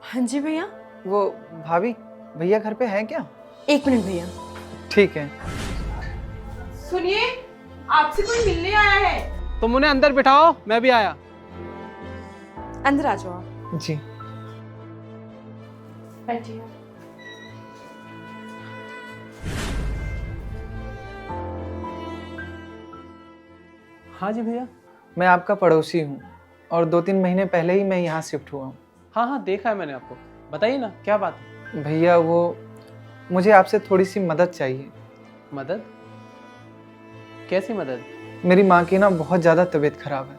हाँ जी भैया। वो भाभी, भैया घर पे हैं क्या? 1 मिनट भैया। ठीक है। सुनिए, आपसे कोई मिलने आया है। तुम उन्हें अंदर बिठाओ, मैं भी आया। अंदर आ जाओ आप। जी। बैठिए। हाँ जी भैया। मैं आपका पड़ोसी हूँ और 2-3 महीने पहले ही मैं यहाँ शिफ्ट हुआ हूँ। हाँ हाँ, देखा है मैंने आपको। बताइए ना, क्या बात है? भैया वो मुझे आपसे थोड़ी सी मदद चाहिए। मदद? कैसी मदद? मेरी माँ की ना बहुत ज़्यादा तबीयत खराब है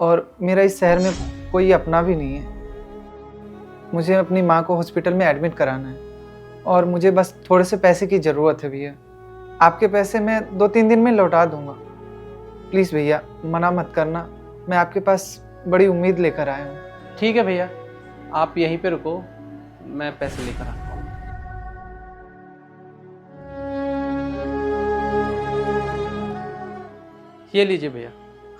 और मेरा इस शहर में कोई अपना भी नहीं है। मुझे अपनी माँ को हॉस्पिटल में एडमिट कराना है और मुझे बस थोड़े से पैसे की ज़रूरत है भैया। आपके पैसे मैं 2-3 दिन में लौटा दूँगा। प्लीज़ भैया, मना मत करना। मैं आपके पास बड़ी उम्मीद लेकर आया हूँ। ठीक है भैया, आप यहीं पे रुको, मैं पैसे लेकर आता हूँ। ये लीजिए भैया,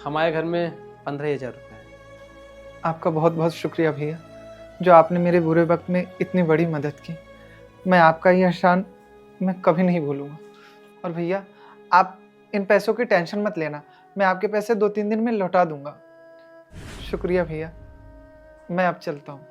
हमारे घर में 15,000 रुपये है। आपका बहुत बहुत शुक्रिया भैया, जो आपने मेरे बुरे वक्त में इतनी बड़ी मदद की। मैं आपका ये एहसान मैं कभी नहीं भूलूंगा। और भैया, आप इन पैसों की टेंशन मत लेना, मैं आपके पैसे 2-3 दिन में लौटा दूंगा। शुक्रिया भैया, मैं अब चलता हूँ।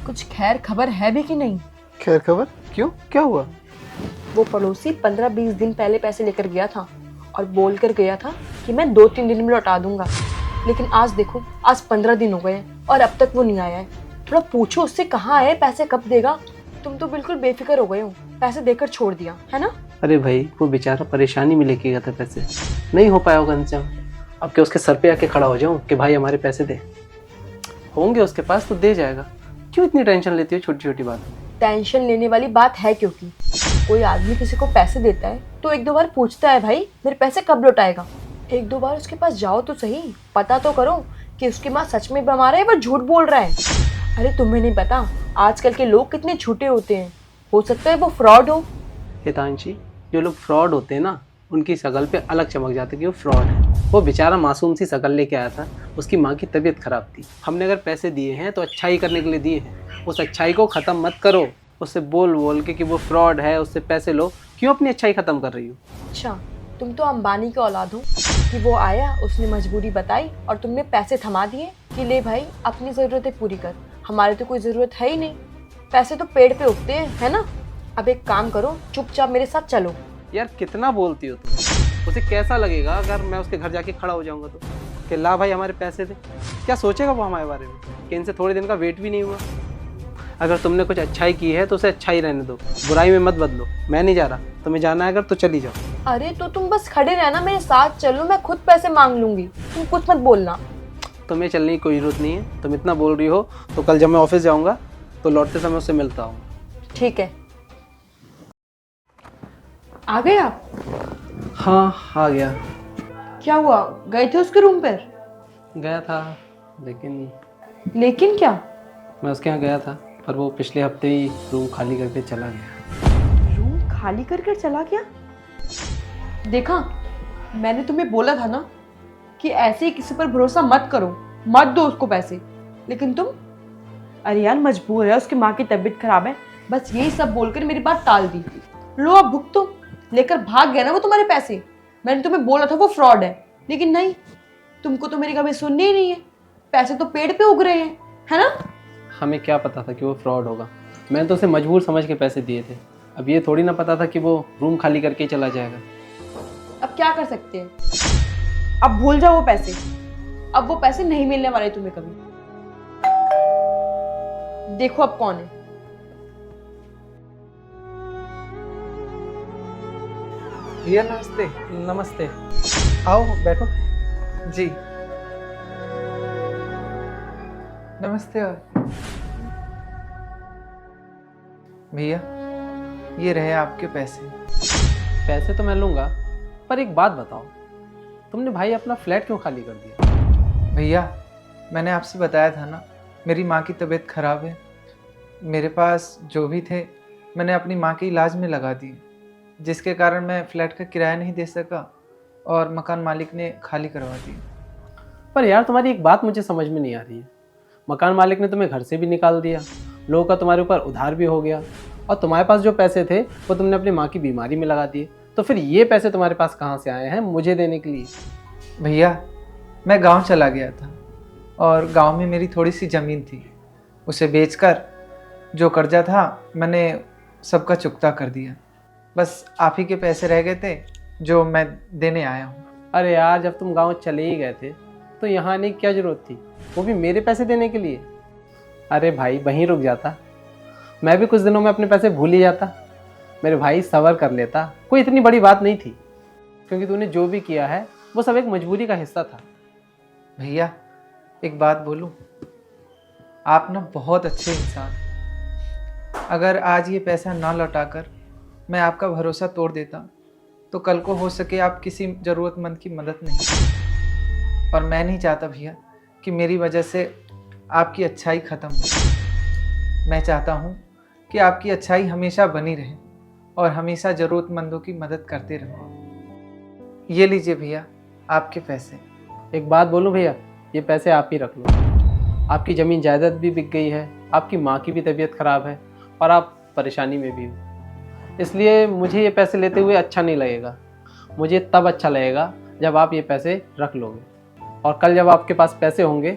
कुछ खैर खबर है भी कि नहीं? खैर खबर? क्यों, क्या हुआ? वो पड़ोसी 15-20 दिन पहले पैसे लेकर गया था और बोल कर गया था कि मैं 2-3 दिन में लौटा दूंगा। लेकिन आज देखो, आज 15 दिन हो गए हैं और अब तक वो नहीं आया है। थोड़ा पूछो उससे, कहाँ है, पैसे कब देगा? तुम तो बिल्कुल बेफिक्र हो गए हो, पैसे देकर छोड़ दिया है ना? अरे भाई, वो बेचारा परेशानी में लेके गया था पैसे, नहीं हो पाया होगा इंतजाम। अब क्या उसके सर पे आके खड़ा हो जाऊं कि भाई हमारे पैसे दे? होंगे उसके पास तो दे जाएगा। क्यों इतनी टेंशन लेती हो छोटी छोटी बात? टेंशन लेने वाली बात है, क्योंकि कोई आदमी किसी को पैसे देता है तो 1-2 बार पूछता है, भाई मेरे पैसे कब लौटाएगा? 1-2 बार उसके पास जाओ तो सही, पता तो करो कि उसकी माँ सच में बीमार है या झूठ बोल रहा है। अरे तुम्हें नहीं पता आजकल के लोग कितने झूठे होते हैं, हो सकता है वो फ्रॉड हो। हितांशी, जो लोग फ्रॉड होते हैं ना, उनकी शकल पे अलग चमक जाती है कि वो फ्रॉड है। वो बेचारा मासूम सी शकल लेके आया था, उसकी माँ की तबीयत खराब थी। हमने अगर पैसे दिए हैं तो अच्छाई करने के लिए दिए हैं। उस अच्छाई को ख़त्म मत करो, उससे बोल बोल के कि वो फ्रॉड है, उससे पैसे लो। क्यों अपनी अच्छाई ख़त्म कर रही हो? अच्छा, तुम तो अंबानी के औलाद हो कि वो आया, उसने मजबूरी बताई और तुमने पैसे थमा दिए कि ले भाई अपनी ज़रूरतें पूरी कर, हमारी तो कोई ज़रूरत है ही नहीं। पैसे तो पेड़ पे उगते हैं, है ना? अब एक काम करो, चुपचाप मेरे साथ चलो। यार कितना बोलती हो तुम? उसे कैसा लगेगा अगर मैं उसके घर जाके खड़ा हो जाऊंगा तो, कि ला भाई हमारे पैसे दे? क्या सोचेगा वो हमारे बारे में कि इनसे थोड़े दिन का वेट भी नहीं हुआ? अगर तुमने कुछ अच्छाई की है तो उसे अच्छाई रहने दो, बुराई में मत बदलो। मैं नहीं जा रहा, तुम्हें जाना है अगर तो चली जाओ। अरे तो तुम बस खड़े रहना, मेरे साथ चलो, मैं खुद पैसे मांग लूंगी, तुम कुछ मत बोलना। तुम्हें चलने की कोई ज़रूरत नहीं है। तुम इतना बोल रही हो तो कल जब मैं ऑफिस जाऊँगा तो लौटते समय उससे मिलता हूँ। ठीक है, आ गए आप? हाँ आ गया। क्या हुआ, गए थे उसके रूम पर? गया था, लेकिन लेकिन क्या? मैं उसके यहाँ गया था पर वो पिछले हफ्ते ही रूम खाली करके चला गया। रूम खाली करके चला गया? देखा, मैंने तुम्हें बोला था ना कि ऐसे ही किसी पर भरोसा मत करो, मत दो उसको पैसे। लेकिन तुम, अरे यार मजबूर है, उसकी माँ की तबीयत खराब है, बस यही सब बोलकर मेरी बात टाल दी। लो अब भुगतो। लेकर भाग गया ना वो तुम्हारे पैसे। मैंने तुम्हें बोला था वो फ्रॉड है, लेकिन नहीं, तुमको तो मेरी कभी सुननी ही नहीं है। पैसे तो पेड़ पे उग रहे हैं, है ना? हमें क्या पता था कि वो फ्रॉड होगा? मैंने तो उसे मजबूर समझ के पैसे दिए थे। अब ये थोड़ी ना पता था कि वो रूम खाली करके ही चला जाएगा। अब क्या कर सकते हैं? अब भूल जाओ वो पैसे, अब वो पैसे नहीं मिलने वाले तुम्हें कभी। देखो अब कौन है। भैया नमस्ते। नमस्ते। आओ बैठो। जी नमस्ते। भैया, ये रहे आपके पैसे। पैसे तो मैं लूँगा, पर एक बात बताओ, तुमने भाई अपना फ्लैट क्यों खाली कर दिया? भैया, मैंने आपसे बताया था ना, मेरी माँ की तबीयत खराब है। मेरे पास जो भी थे मैंने अपनी माँ के इलाज में लगा दिए, जिसके कारण मैं फ्लैट का किराया नहीं दे सका और मकान मालिक ने खाली करवा दिया। पर यार तुम्हारी एक बात मुझे समझ में नहीं आ रही है। मकान मालिक ने तुम्हें घर से भी निकाल दिया, लोगों का तुम्हारे ऊपर उधार भी हो गया, और तुम्हारे पास जो पैसे थे वो तुमने अपनी माँ की बीमारी में लगा दिए। तो फिर ये पैसे तुम्हारे पास कहाँ से आए हैं मुझे देने के लिए? भैया, मैं गांव चला गया था और गांव में मेरी थोड़ी सी ज़मीन थी, उसे बेचकर जो कर्जा था मैंने सबका चुकता कर दिया। बस आप ही के पैसे रह गए थे जो मैं देने आया हूँ। अरे यार, जब तुम गांव चले ही गए थे तो यहाँ आने की क्या ज़रूरत थी, वो भी मेरे पैसे देने के लिए? अरे भाई, वहीं रुक जाता, मैं भी कुछ दिनों में अपने पैसे भूल ही जाता। मेरे भाई सब्र कर लेता, कोई इतनी बड़ी बात नहीं थी, क्योंकि तूने जो भी किया है वो सब एक मजबूरी का हिस्सा था। भैया, एक बात बोलूं, आप ना बहुत अच्छे इंसान। अगर आज ये पैसा ना लौटाकर मैं आपका भरोसा तोड़ देता तो कल को हो सके आप किसी ज़रूरतमंद की मदद नहीं करें। और मैं नहीं चाहता भैया कि मेरी वजह से आपकी अच्छाई ख़त्म हो। मैं चाहता हूँ कि आपकी अच्छाई हमेशा बनी रहे और हमेशा ज़रूरतमंदों की मदद करते रहो। ये लीजिए भैया आपके पैसे। एक बात बोलूं भैया, ये पैसे आप ही रख लो। आपकी ज़मीन जायदाद भी बिक गई है, आपकी माँ की भी तबीयत ख़राब है और आप परेशानी में भी हो, इसलिए मुझे ये पैसे लेते हुए अच्छा नहीं लगेगा। मुझे तब अच्छा लगेगा जब आप ये पैसे रख लोगे, और कल जब आपके पास पैसे होंगे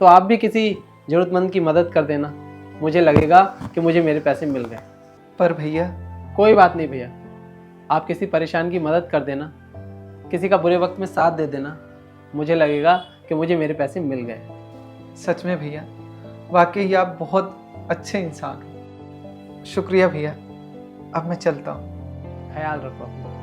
तो आप भी किसी ज़रूरतमंद की मदद कर देना। मुझे लगेगा कि मुझे मेरे पैसे मिल गए। पर भैया, कोई बात नहीं भैया, आप किसी परेशान की मदद कर देना, किसी का बुरे वक्त में साथ दे देना, मुझे लगेगा कि मुझे मेरे पैसे मिल गए। सच में भैया, वाकई आप बहुत अच्छे इंसान हो। शुक्रिया भैया, अब मैं चलता हूँ। ख्याल रखो अपना।